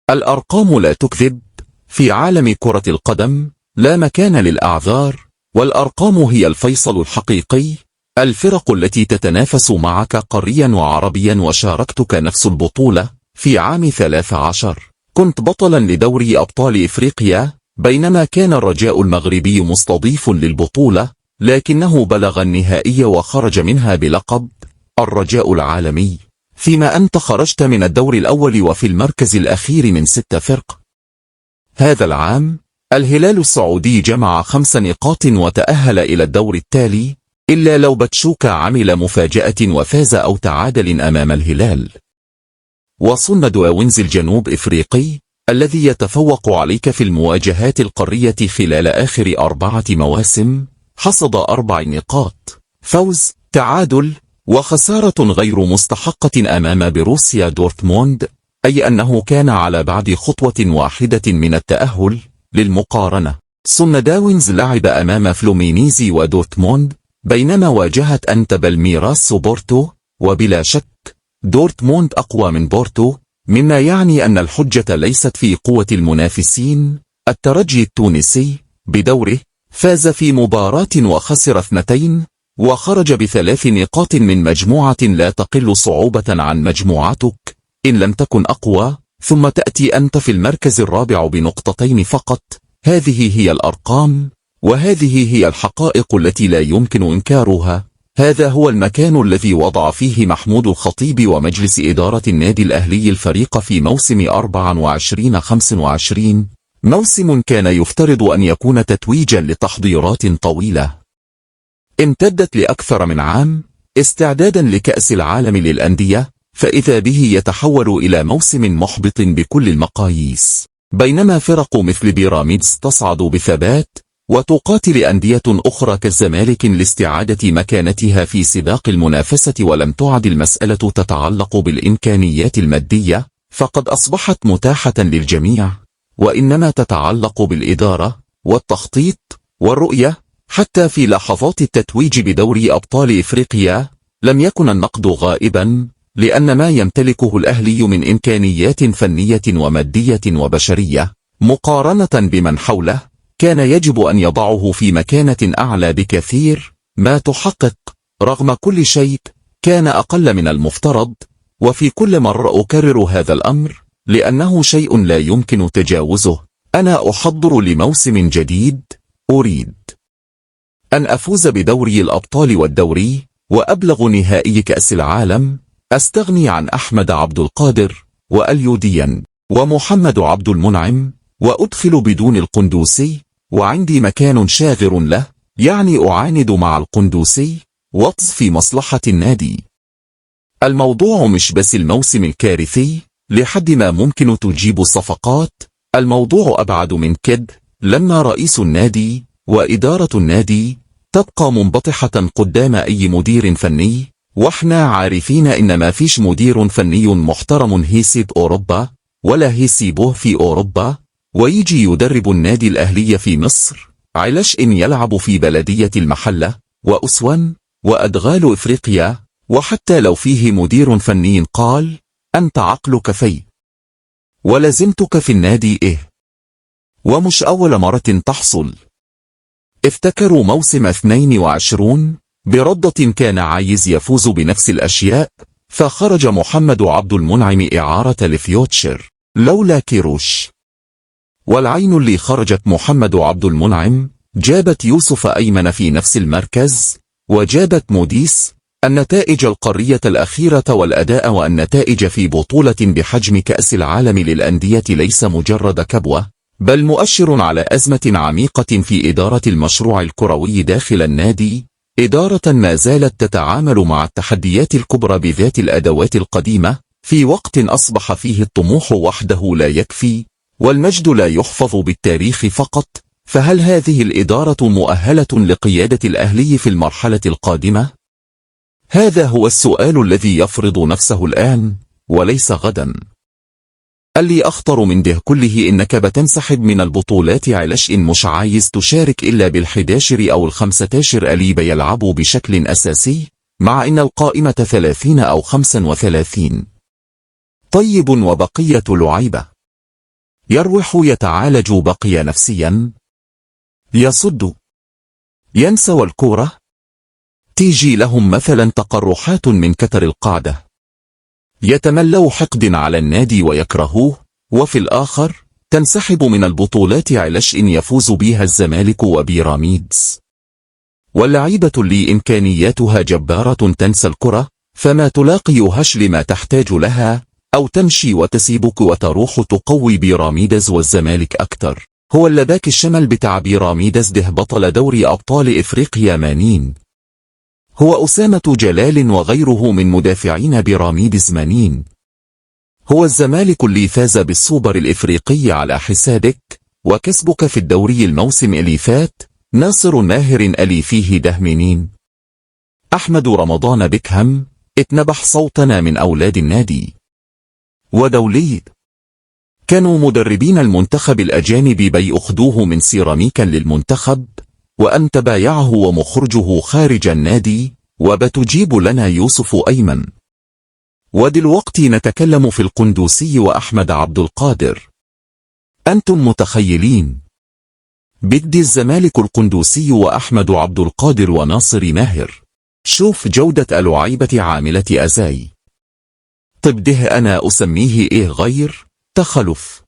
الأرقام لا تكذب. في عالم كرة القدم لا مكان للأعذار، والأرقام هي الفيصل الحقيقي. الفرق التي تتنافس معك قاريا وعربيا وشاركتك نفس البطولة. في عام 13 كنت بطلا لدوري أبطال إفريقيا، بينما كان الرجاء المغربي مستضيف للبطولة، لكنه بلغ النهائي وخرج منها بلقب الرجاء العالمي، فيما أنت خرجت من الدور الأول وفي المركز الأخير من 6 فرق. هذا العام الهلال السعودي جمع 5 نقاط وتأهل إلى الدور التالي، إلا لو باتشوكا عمل مفاجأة وفاز أو تعادل أمام الهلال. وصن داونز الجنوب إفريقي الذي يتفوق عليك في المواجهات القارية خلال آخر 4 مواسم حصد 4 نقاط، فوز، تعادل، وخسارة غير مستحقة أمام بروسيا دورتموند، أي أنه كان على بعد خطوة واحدة من التأهل. للمقارنة، صن داونز لعب أمام فلومينيزي ودورتموند، بينما واجهت أنت بالميراس بورتو، وبلا شك دورتموند أقوى من بورتو، مما يعني أن الحجة ليست في قوة المنافسين. الترجي التونسي بدوره فاز في مباراة وخسر 2، وخرج ب3 نقاط من مجموعة لا تقل صعوبة عن مجموعتك إن لم تكن أقوى، ثم تأتي أنت في المركز الرابع ب2 فقط. هذه هي الأرقام، وهذه هي الحقائق التي لا يمكن إنكارها. هذا هو المكان الذي وضع فيه محمود الخطيب ومجلس إدارة النادي الأهلي الفريق في موسم 24-25، موسم كان يفترض أن يكون تتويجا لتحضيرات طويلة امتدت لأكثر من عام، استعدادا لكأس العالم للأندية، فإذا به يتحول إلى موسم محبط بكل المقاييس، بينما فرق مثل بيراميدز تصعد بثبات وتقاتل أندية أخرى كالزمالك لاستعادة مكانتها في سباق المنافسة. ولم تعد المسألة تتعلق بالإمكانيات المادية فقد أصبحت متاحة للجميع، وإنما تتعلق بالإدارة والتخطيط والرؤية. حتى في لحظات التتويج بدوري أبطال إفريقيا لم يكن النقد غائبا، لأن ما يمتلكه الأهلي من إمكانيات فنية ومادية وبشرية مقارنة بمن حوله كان يجب أن يضعه في مكانة أعلى بكثير. ما تحقق رغم كل شيء كان أقل من المفترض، وفي كل مرة أكرر هذا الأمر لأنه شيء لا يمكن تجاوزه. أنا أحضر لموسم جديد، أريد أن أفوز بدوري الأبطال والدوري، وأبلغ نهائي كأس العالم. أستغني عن أحمد عبد القادر وأليو ديان ومحمد عبد المنعم، وأدخل بدون القندوسي، وعندي مكان شاغر له، يعني أعاند مع القندوسي وطز في مصلحة النادي. الموضوع مش بس الموسم الكارثي لحد ما ممكن تجيب صفقات، الموضوع أبعد من كده، لما رئيس النادي وإدارة النادي تبقى منبطحة قدام أي مدير فني، واحنا عارفين إن ما فيش مدير فني محترم هيسيب أوروبا ولا هيسيبه في أوروبا ويجي يدرب النادي الأهلي في مصر، علاش إن يلعب في بلدية المحلة وأسوان وأدغال إفريقيا. وحتى لو فيه مدير فني قال أنت عقلك في ولزمتك في النادي ومش أول مرة تحصل. افتكروا موسم 22 بردة كان عايز يفوز بنفس الأشياء، فخرج محمد عبد المنعم إعارة لفيوتشر لولا كيروش، والعين اللي خرجت محمد عبد المنعم جابت يوسف أيمن في نفس المركز، وجابت موديس. النتائج القارية الأخيرة والأداء والنتائج في بطولة بحجم كأس العالم للأندية ليس مجرد كبوة، بل مؤشر على أزمة عميقة في إدارة المشروع الكروي داخل النادي، إدارة ما زالت تتعامل مع التحديات الكبرى بذات الأدوات القديمة في وقت أصبح فيه الطموح وحده لا يكفي، والمجد لا يحفظ بالتاريخ فقط. فهل هذه الإدارة مؤهلة لقيادة الأهلي في المرحلة القادمة؟ هذا هو السؤال الذي يفرض نفسه الآن وليس غدا. اللي أخطر من ده كله إنك بتنسحب من البطولات علاش إن مش عايز تشارك إلا بال11 أو ال15 اللي بيلعبوا بشكل أساسي، مع إن القائمة 30 أو 35. طيب وبقية لعيبة يروح يتعالج بقي نفسيا يصد ينسى والكورة تيجي لهم مثلا تقرحات من كتر القعدة يتملوا حقد على النادي ويكرهوه وفي الآخر تنسحب من البطولات علش إن يفوز بها الزمالك وبيراميدز واللعيبة اللي إمكانياتها جبارة تنسى الكرة فما تلاقيهاش لما تحتاج لها أو تمشي وتسيبك وتروح تقوي بيراميدز والزمالك أكتر. هو اللباك الشمل بتاع بيراميدز ده بطل دوري أبطال إفريقيا مانين هو أسامة جلال وغيره من مدافعين بيراميدز مانين هو الزمالك اللي فاز بالسوبر الإفريقي على حسابك وكسبك في الدوري الموسم اللي فات ناصر ماهر اللي فيه ده منين أحمد رمضان بيكهام اتنبح صوتنا من أولاد النادي ودولي كانوا مدربين المنتخب الأجانب بيأخذوه من سيراميكا للمنتخب وأنت بايعه ومخرجه خارج النادي وبتجيب لنا يوسف أيمن ودلوقتي نتكلم في القندوسي وأحمد عبد القادر أنتم متخيلين بدي الزمالك القندوسي وأحمد عبد القادر وناصر ماهر شوف جودة اللعيبة عاملة أزاي طب ده أنا أسميه إيه غير تخلف